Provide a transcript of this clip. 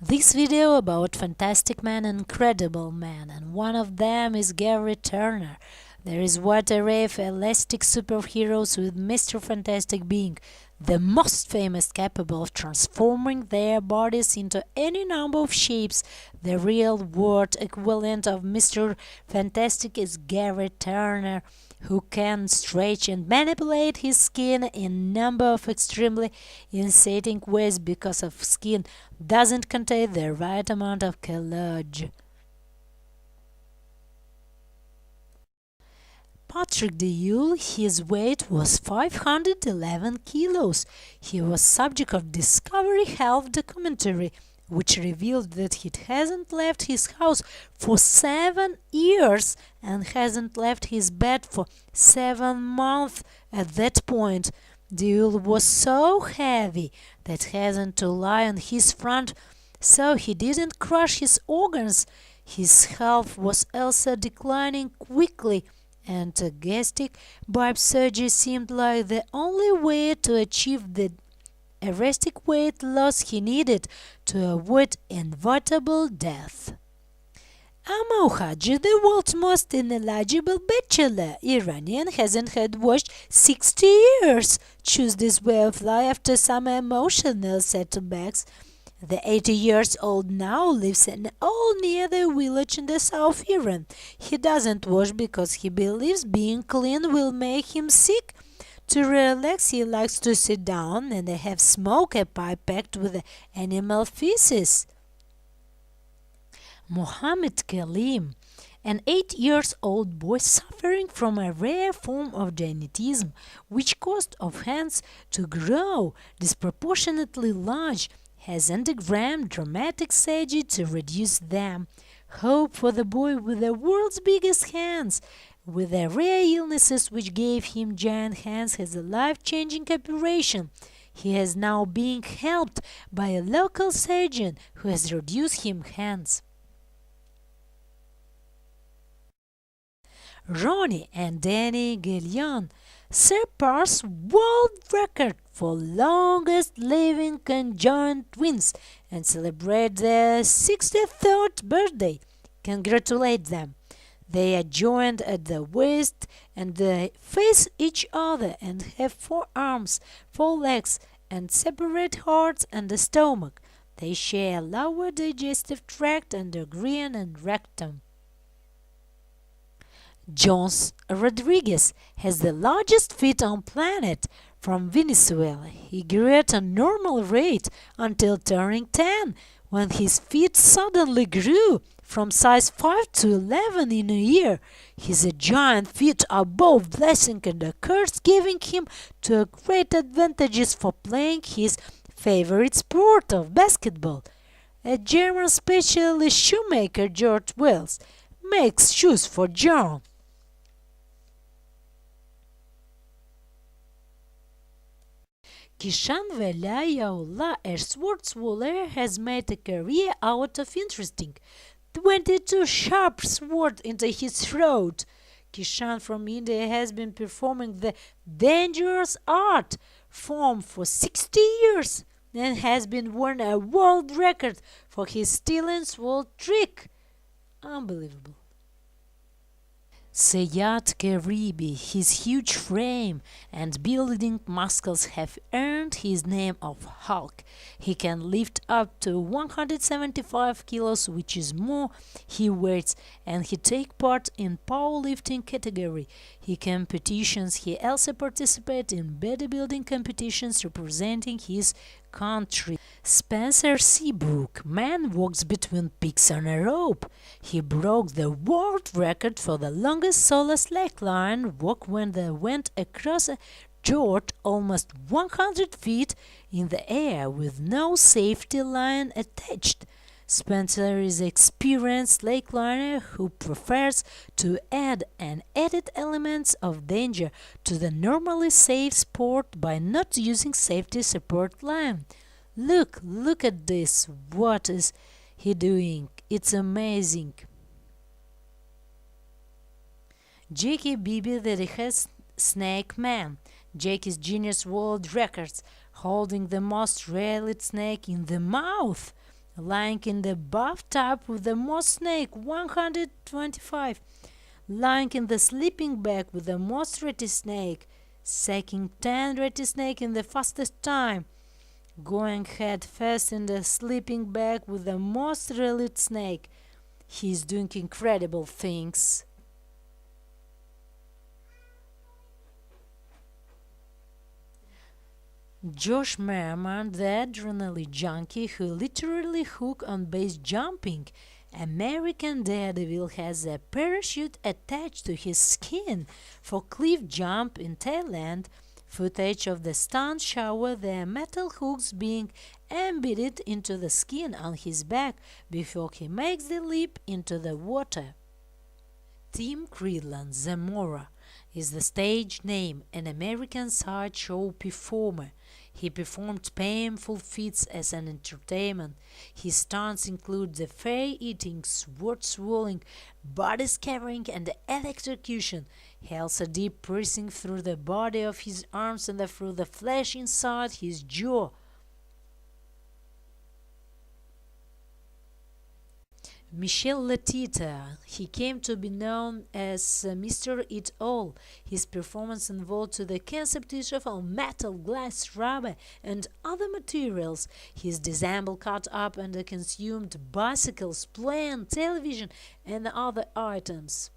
This video about fantastic man and incredible man, and one of them is Gary Turner. There is what array of elastic superheroes with Mr. Fantastic being the most famous, capable of transforming their bodies into any number of shapes. The real world equivalent of Mr. Fantastic is Gary Turner, who can stretch and manipulate his skin in a number of extremely unsettling ways because of skin doesn't contain the right amount of collagen. Patrick Deul, his weight was 511 kilos. He was subject of Discovery Health documentary, which revealed that he hasn't left his house for 7 years and hasn't left his bed for 7 months. At that point, Deul was so heavy that he had to lie on his front so he didn't crush his organs. His health was also declining quickly, and gastric bypass surgery seemed like the only way to achieve the drastic weight loss he needed to avoid inevitable death. Amou Haji, the world's most ineligible bachelor, Iranian, hasn't had washed 60 years. Choose this way of life after some emotional setbacks. The 80 years old now lives in all near the village in the South Iran. He doesn't wash because he believes being clean will make him sick. To relax, he likes to sit down and have smoke a pipe packed with animal feces. Mohammed Kalim, an 8-year-old boy suffering from a rare form of giantism, which caused of hands to grow disproportionately large, has undergone dramatic surgery to reduce them. Hope for the boy with the world's biggest hands, with the rare illnesses which gave him giant hands, has a life-changing operation. He is now being helped by a local surgeon who has reduced him hands. Ronnie and Danny Gillian surpassed world record for longest living conjoined twins and celebrate their 63rd birthday. Congratulate them. They are joined at the waist and they face each other and have 4 arms, 4 legs, and separate hearts and a stomach. They share a lower digestive tract and a grin and rectum. Jones Rodriguez has the largest feet on planet from Venezuela. He grew at a normal rate until turning 10, when his feet suddenly grew from size 5 to 11 in a year. His giant feet are both blessing and a curse, giving him two great advantages for playing his favorite sport of basketball. A German specialist shoemaker, George Wells, makes shoes for John. Kishan Velayaullah, a swordswoller, has made a career out of interesting 22 sharp swords into his throat. Kishan from India has been performing the dangerous art form for 60 years and has been won a world record for his stealing sword trick. Unbelievable. Seyat Karibi, his huge frame and building muscles have earned his name of Hulk. He can lift up to 175 kilos, which is more he weighs, and he take part in powerlifting category. He competitions. He also participate in bodybuilding competitions representing his country. Spencer Seabrook, man walks between peaks on a rope. He broke the world record for the longest solo slackline walk when they went across a fjord almost 100 feet in the air with no safety line attached. Spencer is an experienced slakeliner who prefers to add and added elements of danger to the normally safe sport by not using safety support line. Look at this. What is he doing? It's amazing. Jackie Bibi, the has snake man. Jackie's Guinness World Records, holding the most rarely snake in the mouth. Lying in the bathtub with the moss snake, 125. Lying in the sleeping bag with the most rattlesnake, sacking 10 rattlesnake in the fastest time. Going head first in the sleeping bag with the most relieved snake. He's doing incredible things. Josh Merriman, the adrenaline junkie who literally hooked on base jumping. American Daredevil has a parachute attached to his skin for cliff jump in Thailand. Footage of the stunt shower the metal hooks being embedded into the skin on his back before he makes the leap into the water. Tim Cridland, Zamora, is the stage name, an American sideshow performer. He performed painful feats as an entertainment. His stunts include the fire eating, sword swallowing, body scattering, and electrocution. He also deep piercing through the body of his arms and through the flesh inside his jaw. Michel Letitia, he came to be known as Mr. It All. His performance involved the concept of metal, glass, rubber, and other materials. His disassembled, cut up, and consumed bicycles, plane, television, and other items.